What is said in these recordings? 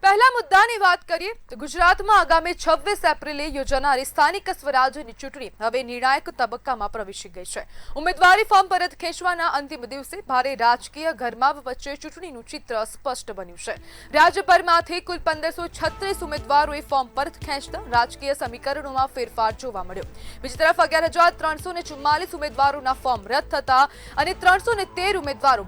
પહેલા મુદ્દાની વાત કરીએ તો ગુજરાતમાં આગામી 26 એપ્રિલે યોજાનારી સ્થાનિક સ્વરાજ્યની ચૂંટણી હવે નિર્ણાયક તબક્કામાં પ્રવેશી ગઈ છે। ઉમેદવારી ફોર્મ પરત ખેંચવાના અંતિમ દિવસે ભારે રાજકીય ગરમાવ વચ્ચે ચૂંટણીનું ચિત્ર સ્પષ્ટ બન્યું છે। રાજ્યભરમાંથી કુલ 1536 ઉમેદવારોએ ફોર્મ પરત ખેંચતા રાજકીય સમીકરણોમાં ફેરફાર જોવા મળ્યો। બીજી તરફ 11,344 ઉમેદવારોના ફોર્મ રદ થતા અને 313 ઉમેદવારો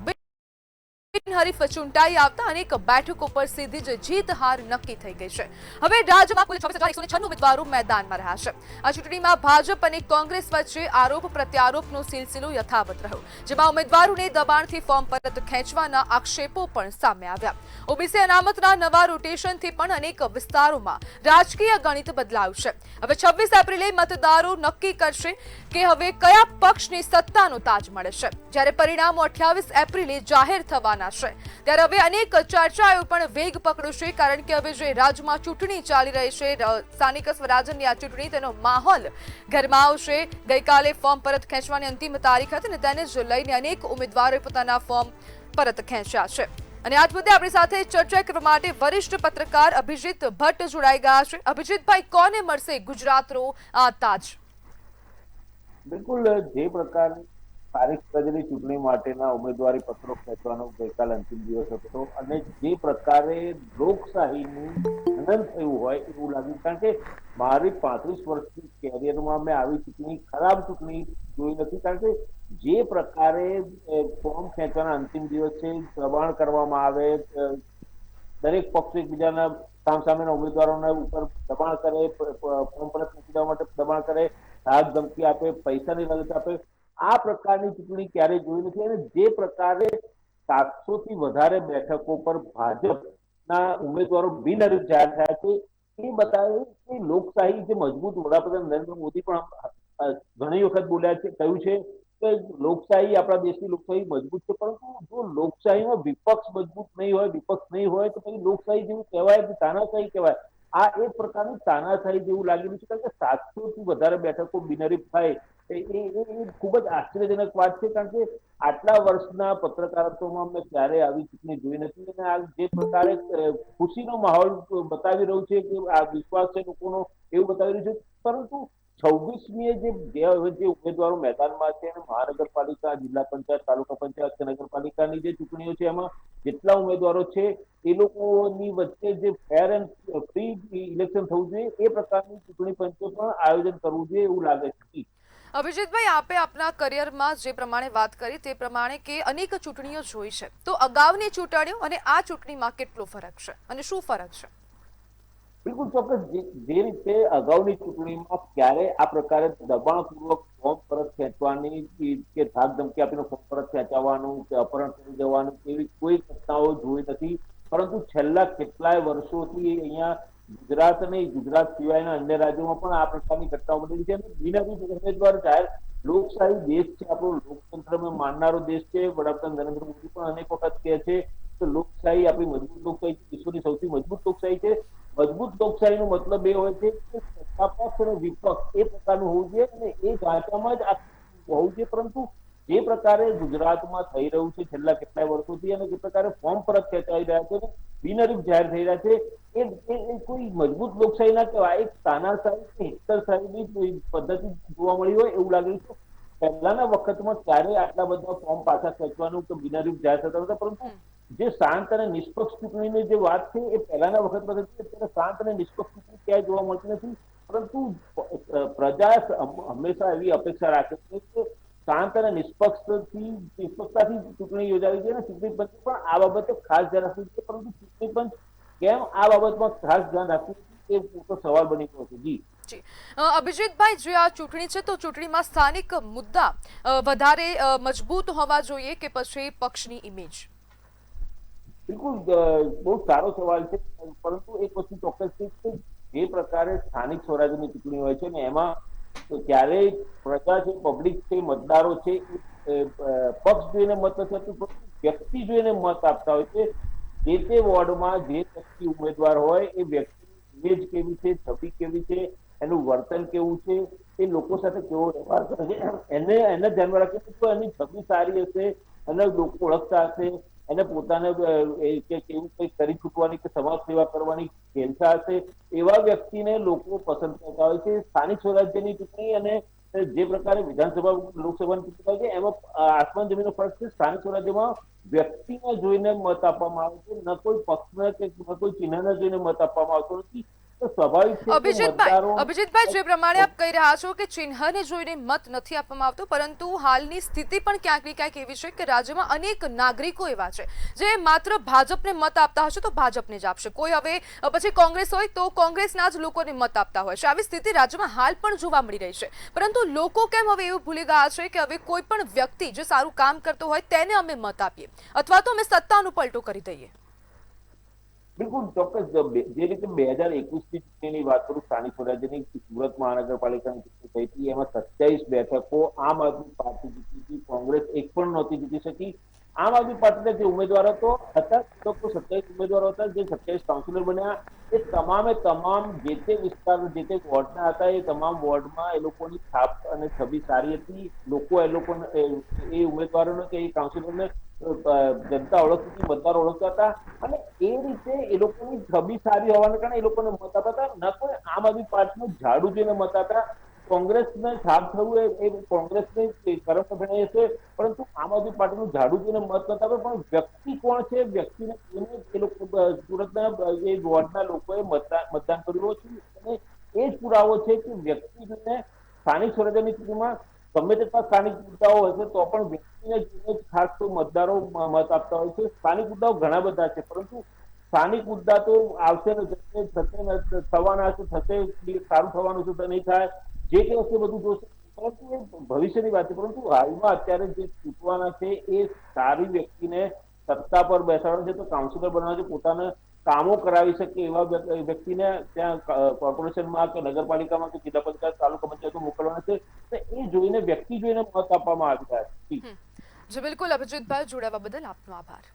બિનહરીફ ચૂંટાઈ આવતા અનેક બેઠકો પર સીધી જ જીત હાર નક્કી થઈ ગઈ છે। હવે રાજ્યમાં કુલ 26,196 ઉમેદવારો મેદાનમાં રહ્યા છે। આ ચૂંટણીમાં ભાજપ અને કોંગ્રેસ વચ્ચે આરોપ પ્રત્યારોપનો સિલસિલો યથાવત રહ્યો, જેમાં ઉમેદવારોને દબાણથી ફોર્મ પરત ખેંચવાના આક્ષેપો પણ સામે આવ્યા। ઓબીસી અનામતના નવા રોટેશનથી પણ અનેક વિસ્તારોમાં રાજકીય ગણિત બદલાયું છે। હવે 26 એપ્રિલે મતદારો નક્કી કરશે કે હવે કયા પક્ષની સત્તાનો તાજ મળે છે, જ્યારે પરિણામો 28 એપ્રિલે જાહેર થવાના છે। ત્યારે હવે અનેક ચર્ચાઓ પણ વેગ પકડશે, કારણ કે હવે જે રાજ્યમાં ચૂંટણી ચાલી રહી છે, સ્થાનિક સ્વરાજ્યની આ ચૂંટણી, તેનો માહોલ ગરમાવશે। ગઈકાલે ફોર્મ પરત ખેંચવાની અંતિમ તારીખ હતી અને તેને જ લઈને અનેક ઉમેદવારોએ પોતાના ફોર્મ પરત ખેંચ્યા છે। અને આજ મુદ્દે આપણી સાથે ચર્ચા કરવા માટે વરિષ્ઠ પત્રકાર અભિજીત ભટ્ટ જોડાઈ ગયા છે। અભિજીતભાઈ, કોને મળશે ગુજરાતનો આ તાજ? બિલકુલ, જે પ્રકાર તારીખ સર્જરી ચૂંટણી માટેના ઉમેદવારી પત્રો ખેંચવાનો ગઈકાલે અંતિમ દિવસ હતો અને જે પ્રકારે લોકશાહીનું હનન થયું હોય એવું લાગ્યું, કારણ કે મારી 35 વર્ષની કેરિયરમાં મેં આવી ચૂંટણી, ખરાબ ચૂંટણી જોઈ નથી। કારણ કે જે પ્રકારે ફોર્મ ખેંચવાના અંતિમ દિવસે દબાણ કરવામાં આવે, દરેક પક્ષ એકબીજાના સામસામેના ઉમેદવારોના ઉપર દબાણ કરે, ફોર્મ પરત ખેંચી દેવા માટે દબાણ કરે, ધાક ધમકી આપે, પૈસાની લાલચ આપે, આ પ્રકારની ચૂંટણી ક્યારેય જોઈ નથી। અને જે પ્રકારે 700 થી વધારે બેઠકો પર ભાજપના ઉમેદવારો બિનહરીફ જાહેર થયા છે, એ બતાવે કે લોકશાહી જે મજબૂત, વડાપ્રધાન નરેન્દ્ર મોદી પણ ઘણી વખત બોલ્યા છે, કહ્યું છે કે લોકશાહી, આપણા દેશની લોકશાહી મજબૂત છે, પરંતુ જો લોકશાહીમાં વિપક્ષ મજબૂત નહીં હોય, વિપક્ષ નહીં હોય તો પછી લોકશાહી જેવું કહેવાય કે તાનાશાહી કહેવાય? આ એક પ્રકારની તાનાશાહી જેવું લાગી રહ્યું છે, કારણ કે 700 થી વધારે બેઠકો બિનહરીફ થાય એ ખૂબ જ આશ્ચર્યજનક વાત છે। કારણ કે આટલા વર્ષના પત્રકારત્વમાં મેં ક્યારેય આવી ચૂંટણી જોઈ નથી અને આ જે પ્રકારે ખુશીનો માહોલ બતાવી રહ્યું છે કે આ વિશ્વાસ છે લોકોનો, એવું બતાવી રહ્યું છે, પરંતુ 26મીએ જે ઉમેદવારો મેદાનમાં છે અને મહાનગરપાલિકા, જિલ્લા પંચાયત, તાલુકા પંચાયત કે નગરપાલિકાની જે ચૂંટણીઓ છે, એમાં જેટલા ઉમેદવારો છે એ લોકોની વચ્ચે જે ફેર એન્ડ ફ્રી ઇલેક્શન થવું જોઈએ, એ પ્રકારની ચૂંટણી પંચે પણ આયોજન કરવું જોઈએ એવું લાગે છે। અભિજીતભાઈ, આપે આપના કરિયરમાં જે પ્રમાણે વાત કરી તે પ્રમાણે કે અનેક ચૂંટણીઓ જોઈ છે, તો અગાઉની ચૂંટણીઓ અને આ ચૂંટણીમાં કેટલો ફરક છે અને શું ફરક છે? બિલકુલ ચોક્કસ, જે રીતે અગાઉની ચૂંટણીમાં ક્યારે આ પ્રકારે દબાણપૂર્વક ફોર્મ પરત ખેંચવાની કે ધાક ધમકી આપીને ફોર્મ પરત ખેંચવાનું કે અપહરણ કરી જવાનું એવી કોઈ ઘટનાઓ જોઈ નથી, પરંતુ છેલ્લા કેટલાય વર્ષોથી અહીંયા ગુજરાત અને ગુજરાત સિવાયના અન્ય રાજ્યોમાં પણ આ પ્રકારની ઘટનાઓ બની છે। બિનહરીફ ઉમેદવાર જાહેર, લોકશાહી દેશ છે, આપણો લોકતંત્રમાં માનનારો દેશ છે, વડાપ્રધાન નરેન્દ્ર મોદી પણ અનેક વખત કહે છે કે લોકશાહી આપણી મજબૂત લોકશાહી, વિશ્વની સૌથી મજબૂત લોકશાહી છે। મજબૂત લોકશાહીનો મતલબ એ હોય છે કે સત્તાપક્ષ અને વિપક્ષ એ પ્રકારનું હોવું જોઈએ અને એ ઢાંચામાં જ હોવું જોઈએ, પરંતુ જે પ્રકારે ગુજરાતમાં થઈ રહ્યું છે છેલ્લા કેટલાય વર્ષોથી અને જે પ્રકારે ફોર્મ પરત ખેંચાઈ રહ્યા છે, બિનહરીફ જાહેર થઈ રહ્યા છે, એ કોઈ મજબૂત લોકશાહી ના કહેવાય, એક તાનાશાહી કે હિટલશાહીની પદ્ધતિ જોવા મળી હોય એવું લાગે છે। પહેલાના વખતમાં ક્યારેય આટલા બધા ફોર્મ પાછા ખેંચવાનું કે બિનહરીફ જાહેર થતા હતા, પરંતુ જે શાંત અને નિષ્પક્ષ ચૂંટણીની જે વાત છે એ પહેલાના વખતમાં થતી, અત્યારે શાંત અને નિષ્પક્ષ ચૂંટણી ક્યાંય જોવા મળતી નથી। પરંતુ પ્રજા હંમેશા એવી અપેક્ષા રાખે છે કે શાંત અને નિષ્પક્ષતાથી ચૂંટણી યોજાવી જોઈએ અને ચૂંટણી પંચ પણ આ બાબતે ખાસ ધ્યાન રાખવું જોઈએ, પરંતુ ચૂંટણી પંચ કેમ આ બાબતમાં ખાસ ધ્યાન રાખવું એ મોટો સવાલ બની ગયો છે। જી અભિજીતભાઈ, જે આ ચૂંટણી છે તો ચૂંટણીમાં સ્થાનિક મુદ્દા વધારે મજબૂત હોવા જોઈએ કે પછી પક્ષની ઇમેજ? બિલકુલ, બહુ સારો સવાલ છે, પરંતુ એક વસ્તુ ચોક્કસ છે કે જે પ્રકારે સ્થાનિક સ્વરાજ્યની ચૂંટણી હોય છે ને એમાં ક્યારેય પ્રજા છે, પબ્લિક છે, મતદારો છે, પક્ષ જોઈને મત નથી આપતું, વ્યક્તિ જોઈને મત આપતા હોય છે। જે તે વોર્ડમાં જે વ્યક્તિ ઉમેદવાર હોય એ વ્યક્તિની ઇમેજ કેવી છે, છબી કેવી છે, એનું વર્તન કેવું છે, એ લોકો સાથે કેવો વ્યવહાર કરે છે, એને ધ્યાનમાં રાખીને તો એની છબી સારી હશે અને લોકો ઓળખતા હશે, એને પોતાને કે કેવું કંઈક કરી છૂટવાની કે સમાજ સેવા કરવાની ખેલછા હશે એવા વ્યક્તિને લોકો પસંદ કરતા હોય છે. સ્થાનિક સ્વરાજ્યની ચૂંટણી અને જે પ્રકારે વિધાનસભા લોકસભાની ચૂંટણી થાય છે એમાં આસમાન જમીનનો ફરક છે. સ્થાનિક સ્વરાજ્યમાં વ્યક્તિને જોઈને મત આપવામાં આવે છે, ન કોઈ પક્ષને કે ન કોઈ ચિહ્નને જોઈને મત આપવામાં આવતો નથી. તો સ્વાભાવિક છે કે મતદારો અભિજીતભાઈ, જે પ્રમાણે આપ કહી રહ્યા છો કે ચિહ્નને જોઈને મત નથી આપવામાં આવતો, પરંતુ હાલની સ્થિતિ પણ ક્યાંક ને ક્યાંક એવી છે કે રાજ્યમાં અનેક નાગરિકો એવા છે જે માત્ર ભાજપને મત આપતા હશે તો ભાજપને જ આપશે, કોઈ હવે પછી કોંગ્રેસ હોય તો કોંગ્રેસના જ લોકોને મત આપતા હોય છે. આવી સ્થિતિ રાજ્યમાં હાલ પણ જોવા મળી રહી છે, પરંતુ લોકો કેમ હવે એવું ભૂલી ગયા છે કે હવે કોઈ પણ વ્યક્તિ જે સારું કામ કરતો હોય તેને અમે મત આપીએ અથવા તો અમે સત્તાનો પલટો કરી દઈએ? બિલકુલ ચોક્કસ. જે રીતે 2021ની ચૂંટણીની વાત કરું, સ્થાનિક સ્વરાજ્યની સુરત મહાનગરપાલિકાની ચૂંટણી થઈ હતી, એમાં 27 બેઠકો આમ આદમી પાર્ટી જીતી હતી, કોંગ્રેસ એક પણ નહોતી જીતી શકી. આમ આદમી પાર્ટીના જે ઉમેદવારો હતા 27 ઉમેદવારો હતા, જે 27 કાઉન્સિલર બન્યા, એ તમામે તમામ જે તે વિસ્તાર જે તે વોર્ડના હતા, એ તમામ વોર્ડમાં એ લોકોની છાપ અને છબી સારી હતી. લોકો એ લોકોને એ ઉમેદવારોને કે એ કાઉન્સિલરને જનતા ઓળખતી હતી, મતદાર ઓળખતા હતા અને એ રીતે એ લોકોની છબી સારી હોવાને કારણે એ લોકોને મત આપતા હતા. ન કોઈ આમ આદમી પાર્ટીનું ઝાડુ જોઈને મત આપતા. કોંગ્રેસને છાપ થયું એ કોંગ્રેસને કરમ ગણાય છે, પરંતુ આમ આદમી પાર્ટીનું ઝાડુ જોઈને મત નતા આપે. પણ વ્યક્તિ કોણ છે, વ્યક્તિને જોઈને એ લોકો સુરતના એ વોર્ડના લોકોએ મતદાન કર્યું છે અને એ જ પુરાવો છે કે વ્યક્તિને સ્થાનિક સ્વરાજ્યની ચૂંટણીમાં ગમે તેટલા સ્થાનિક મુદ્દાઓ હશે તો પણ વ્યક્તિને જોઈને ખાસ તો મતદારો મત આપતા હોય છે. સ્થાનિક મુદ્દાઓ ઘણા બધા છે, પરંતુ સ્થાનિક મુદ્દા તો આવશે ને થશે થવાના છે, થશે સારું થવાનું છે તો નહીં થાય, જે તે વસ્તુ બધું જોશે, પરંતુ એ ભવિષ્યની વાત છે. પરંતુ હાલમાં અત્યારે જે ચૂંટવાના છે એ સારી વ્યક્તિને સત્તા પર બેસાડવાનું છે, તો કાઉન્સિલર બનાવવાનું છે, પોતાના કામો કરાવી શકે એવા વ્યક્તિને ત્યાં કોર્પોરેશનમાં કે નગરપાલિકામાં કે જિલ્લા પંચાયત તાલુકા પંચાયતમાં મોકલવાના છે. તો એ જોઈને વ્યક્તિ જોઈને મત આપવામાં આવી રહ્યા છે. જી બિલકુલ અભિજીતભાઈ, જોડાવા બદલ આપનો આભાર.